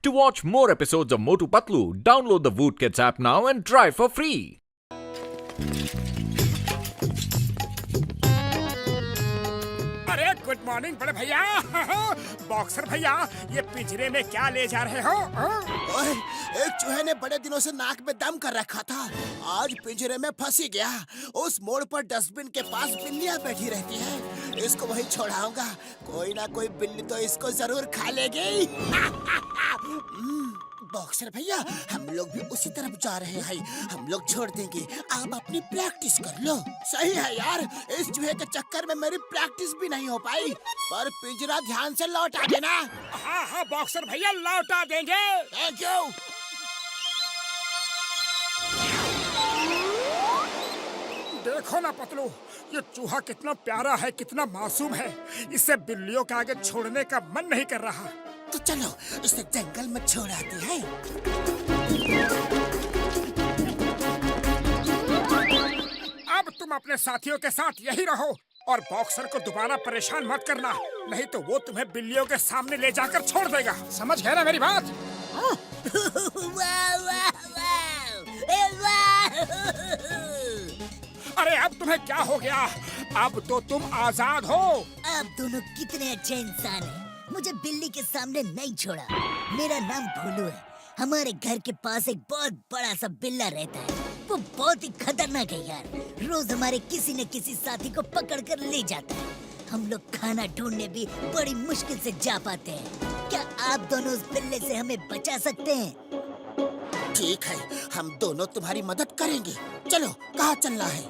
To watch more episodes of Motu Patlu, download the Voot Kids app now and try for free. अरे good morning बड़े भैया। Boxer भैया, ये पिंजरे में क्या ले जा रहे हो? ओए, एक चूहे ने बड़े दिनों से नाक में दम कर रखा था, आज पिंजरे में फंस ही गया। उस मोड़ पर डस्टबिन के पास बिल्लियां बैठी रहती हैं। इसको वहीं छोड़ाऊंगा, कोई ना कोई बिल्ली तो इसको जरूर खा लेगी। बॉक्सर भैया, हम लोग भी उसी तरफ जा रहे हैं। हम लोग छोड़ देंगे, आप अपनी प्रैक्टिस कर लो। सही है यार, इस चूहे के चक्कर में मेरी प्रैक्टिस भी नहीं हो पाई। पर पिंजरा ध्यान से लौटा देना। हाँ हाँ बॉक्सर भैया, लौटा देंगे। Thank you. देखो ना पतलू, ये चूहा कितना प्यारा है, कितना मासूम है। इसे बिल्लियों के आगे छोड़ने का मन नहीं कर रहा। तो चलो इसे जंगल में छोड़ आते हैं। अब तुम अपने साथियों के साथ यही रहो और बॉक्सर को दोबारा परेशान मत करना, नहीं तो वो तुम्हें बिल्लियों के सामने ले जाकर छोड़ देगा। समझ गए ना मेरी बात? वाह, वाह, वाह। अरे अब तुम्हें क्या हो गया? अब तो तुम आजाद हो। आप दोनों कितने अच्छे इंसान हैं। मुझे बिल्ली के सामने नहीं छोड़ा। मेरा नाम भोलू है। हमारे घर के पास एक बहुत बड़ा सा बिल्ला रहता है। वो बहुत ही खतरनाक है यार। रोज हमारे किसी न किसी साथी को पकड़ कर ले जाता है। हम लोग खाना ढूंढने भी बड़ी मुश्किल से जा पाते हैं। क्या आप दोनों उस बिल्ले से हमें बचा सकते हैं? ठीक है, हम दोनों तुम्हारी मदद करेंगे। चलो, कहाँ चलना है?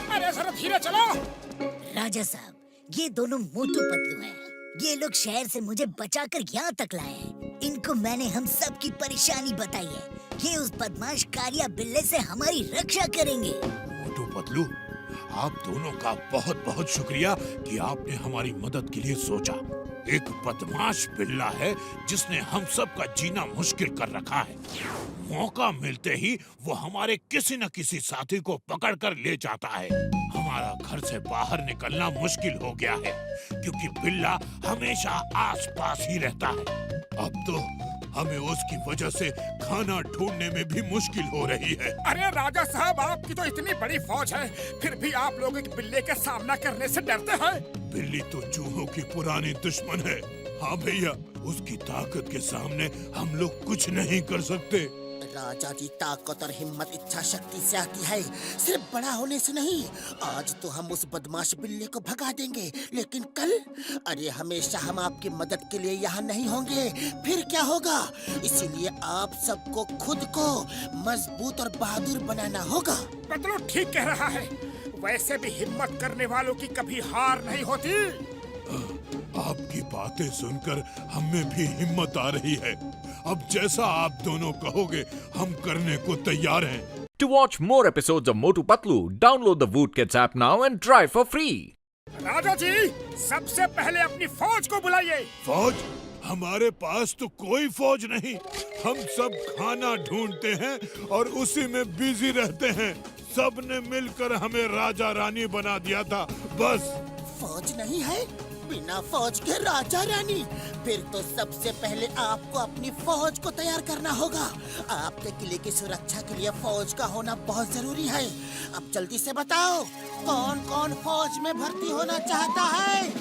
अरे जरा धीरे चलो। राजा साहब, ये दोनों मोटू पतलू हैं। ये लोग शहर से मुझे बचाकर यहाँ तक लाए हैं। इनको मैंने हम सब की परेशानी बताई है। ये उस बदमाश कारिया बिल्ले से हमारी रक्षा करेंगे। मोटू पतलू, आप दोनों का बहुत बहुत शुक्रिया कि आपने हमारी मदद के लिए सोचा। एक बदमाश बिल्ला है जिसने हम सब का जीना मुश्किल कर रखा है। मौका मिलते ही वो हमारे किसी न किसी साथी को पकड़ कर ले जाता है। हमारा घर से बाहर निकलना मुश्किल हो गया है क्योंकि बिल्ला हमेशा आसपास ही रहता है। अब तो हमें उसकी वजह से खाना ढूंढने में भी मुश्किल हो रही है। अरे राजा साहब, आपकी तो इतनी बड़ी फौज है, फिर भी आप लोग एक बिल्ले का सामना करने से डरते हैं। बिल्ली तो चूहों की पुरानी दुश्मन है। हाँ भैया, उसकी ताकत के सामने हम लोग कुछ नहीं कर सकते। राजा जी, ताकत और हिम्मत इच्छा शक्ति से आती है, सिर्फ बड़ा होने से नहीं। आज तो हम उस बदमाश बिल्ली को भगा देंगे, लेकिन कल? अरे हमेशा हम आपकी मदद के लिए यहाँ नहीं होंगे, फिर क्या होगा? इसीलिए आप सबको खुद को मजबूत और बहादुर बनाना होगा। पतलू ठीक कह रहा है। वैसे भी हिम्मत करने वालों की कभी हार नहीं होती। आपकी बातें सुनकर हमें भी हिम्मत आ रही है। अब जैसा आप दोनों कहोगे हम करने को तैयार हैं। To watch more episodes of Motu Patlu, download the Voot Kids app now and try for free. राजा जी, सबसे पहले अपनी फौज को बुलाइए। फौज? हमारे पास तो कोई फौज नहीं। हम सब खाना ढूंढते हैं और उसी में बिजी रहते हैं। सबने मिलकर हमें राजा रानी बना दिया था, बस। फौज नहीं है? बिना फौज के राजा रानी? फिर तो सबसे पहले आपको अपनी फौज को तैयार करना होगा। आपके किले की सुरक्षा के लिए फौज का होना बहुत जरूरी है। अब जल्दी से बताओ, कौन कौन फौज में भर्ती होना चाहता है?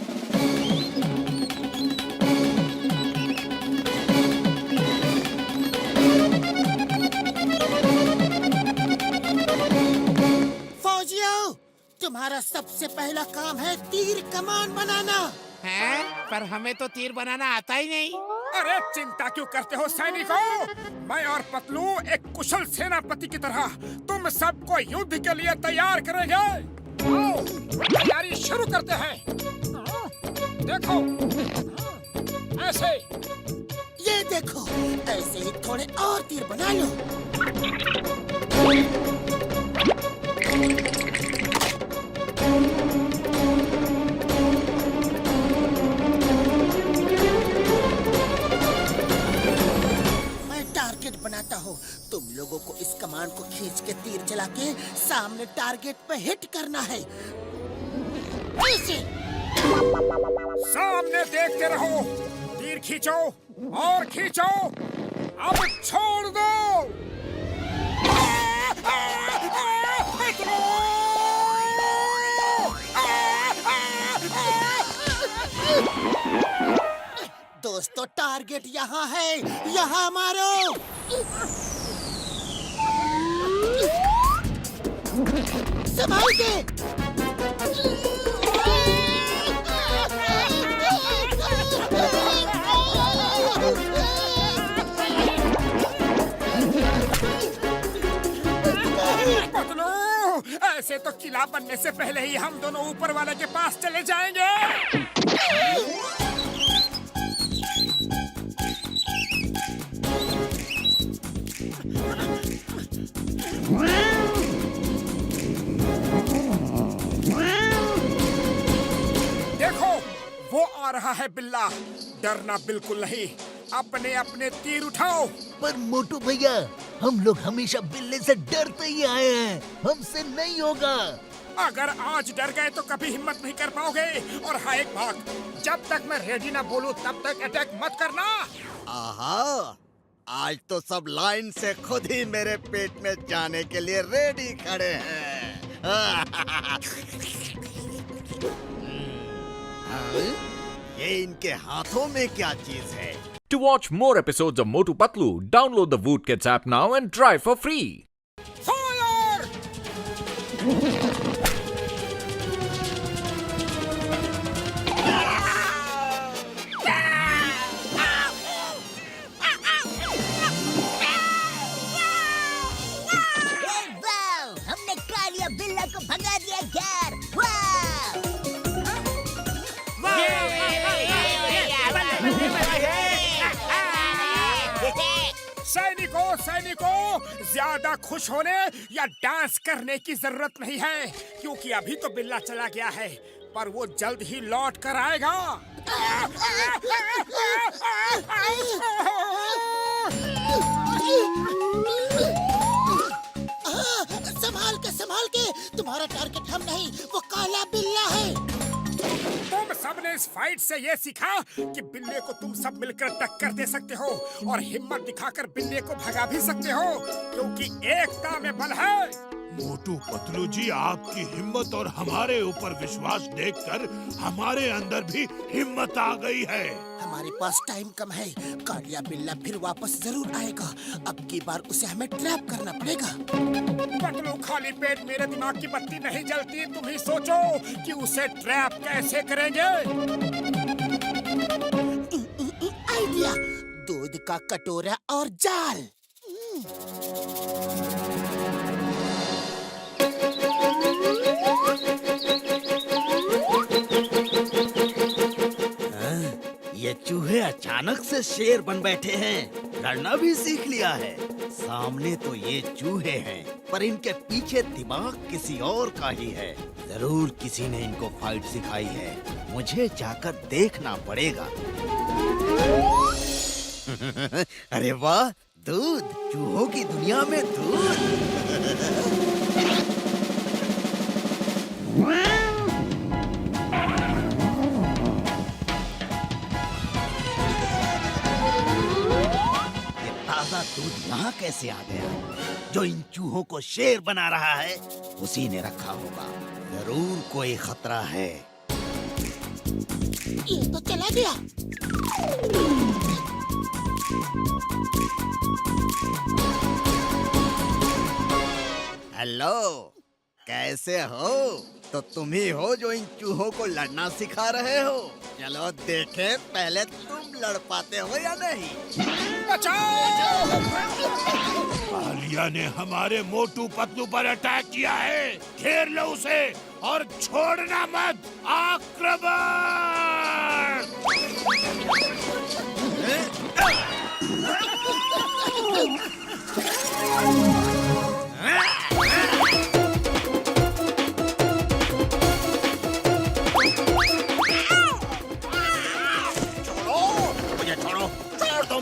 फौजियों, तुम्हारा सबसे पहला काम है तीर कमान बनाना। हैं? पर हमें तो तीर बनाना आता ही नहीं। अरे चिंता क्यों करते हो सैनिकों? मैं और पतलू एक कुशल सेनापति की तरह तुम सबको युद्ध के लिए तैयार करेंगे। आओ, तैयारी शुरू करते हैं। देखो, ऐसे। ये देखो, ऐसे ही थोड़े और तीर बना लो। बनाता हूँ, तुम लोगों को इस कमान को खींच के तीर चला के सामने टारगेट पे हिट करना है। सामने देखते रहो, तीर खींचो और खींचो, अब छोड़ दो। दोस्तों टारगेट यहाँ है, यहाँ मारो। संभाल के। पतलू, ऐसे तो किला बनने से पहले ही हम दोनों ऊपर वाले के पास चले जाएंगे। देखो, वो आ रहा है बिल्ला। डरना बिल्कुल नहीं, अपने अपने तीर उठाओ। पर मोटू भैया, हम लोग हमेशा बिल्ली से डरते ही आए हैं, हमसे नहीं होगा। अगर आज डर गए तो कभी हिम्मत नहीं कर पाओगे। और हाँ, एक बात, जब तक मैं रेडी ना बोलूं तब तक अटैक मत करना। आहा, आज तो सब लाइन से खुद ही मेरे पेट में जाने के लिए रेडी खड़े हैं। ये इनके हाथों में क्या चीज है? To watch more episodes of Motu Patlu, download the Voot Kids app now and try for free. Fire! वाह! हमने कालिया बिल्ला को भगा दिया घर। वाह! सैनिकों, सैनिकों, ज्यादा खुश होने या डांस करने की जरूरत नहीं है, क्योंकि अभी तो बिल्ला चला गया है, पर वो जल्द ही लौट कर आएगा। संभाल के, तुम्हारा टारगेट हम नहीं, वो काला बिल्ला है। तुम सबने इस फाइट से ये सीखा कि बिल्ले को तुम सब मिलकर टक्कर दे सकते हो और हिम्मत दिखाकर बिल्ले को भगा भी सकते हो, क्योंकि एकता में बल है। मोटू पतलू जी, आपकी हिम्मत और हमारे ऊपर विश्वास देखकर हमारे अंदर भी हिम्मत आ गई है। हमारे पास टाइम कम है, कालिया बिल्ला फिर वापस जरूर आएगा। अब की बार उसे हमें ट्रैप करना पड़ेगा। पतलू, खाली पेट मेरे दिमाग की बत्ती नहीं जलती। तुम ही सोचो कि उसे ट्रैप कैसे करेंगे। आइडिया, दूध का कटोरा और जाल। ये चूहे अचानक से शेर बन बैठे हैं, लड़ना भी सीख लिया है। सामने तो ये चूहे हैं, पर इनके पीछे दिमाग किसी और का ही है। जरूर किसी ने इनको फाइट सिखाई है, मुझे जाकर देखना पड़ेगा। अरे वाह, दूध! चूहों की दुनिया में दूध! दूध यहाँ कैसे आ गया? जो इन चूहों को शेर बना रहा है उसी ने रखा होगा। जरूर कोई खतरा है। ये तो चला गया। हेलो, कैसे हो? तो तुम ही हो जो इन चूहों को लड़ना सिखा रहे हो। चलो देखें पहले तुम लड़ पाते हो या नहीं। बचाओ! कालिया ने हमारे मोटू पतलू पर अटैक किया है। घेर लो उसे और छोड़ना मत। आक्रमण!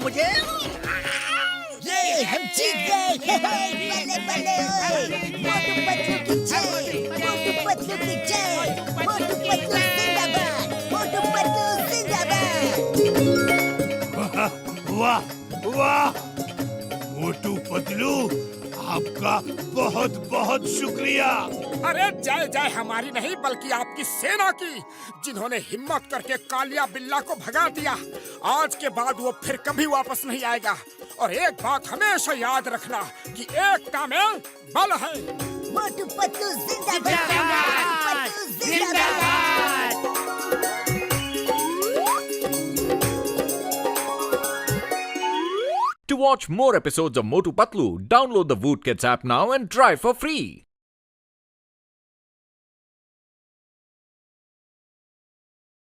मुझे ये हम जीत गए। बल्ले बल्ले ओए, मोटू पतलू की जय, मोटू पतलू की जय, मोटू पतलू जिंदाबाद। वाह! मोटू पतलू, आपका बहुत बहुत शुक्रिया। अरे जय जय हमारी नहीं बल्कि आपकी सेना की, जिन्होंने हिम्मत करके कालिया बिल्ला को भगा दिया। आज के बाद वो फिर कभी वापस नहीं आएगा। और एक बात हमेशा याद रखना कि एकता में बल है। मोटू पतलू जिंदाबाद। जिंदाबाद, मोटू पतलू जिंदाबाद। To watch more episodes of Motu Patlu, download the Voot Kids app now and try for free.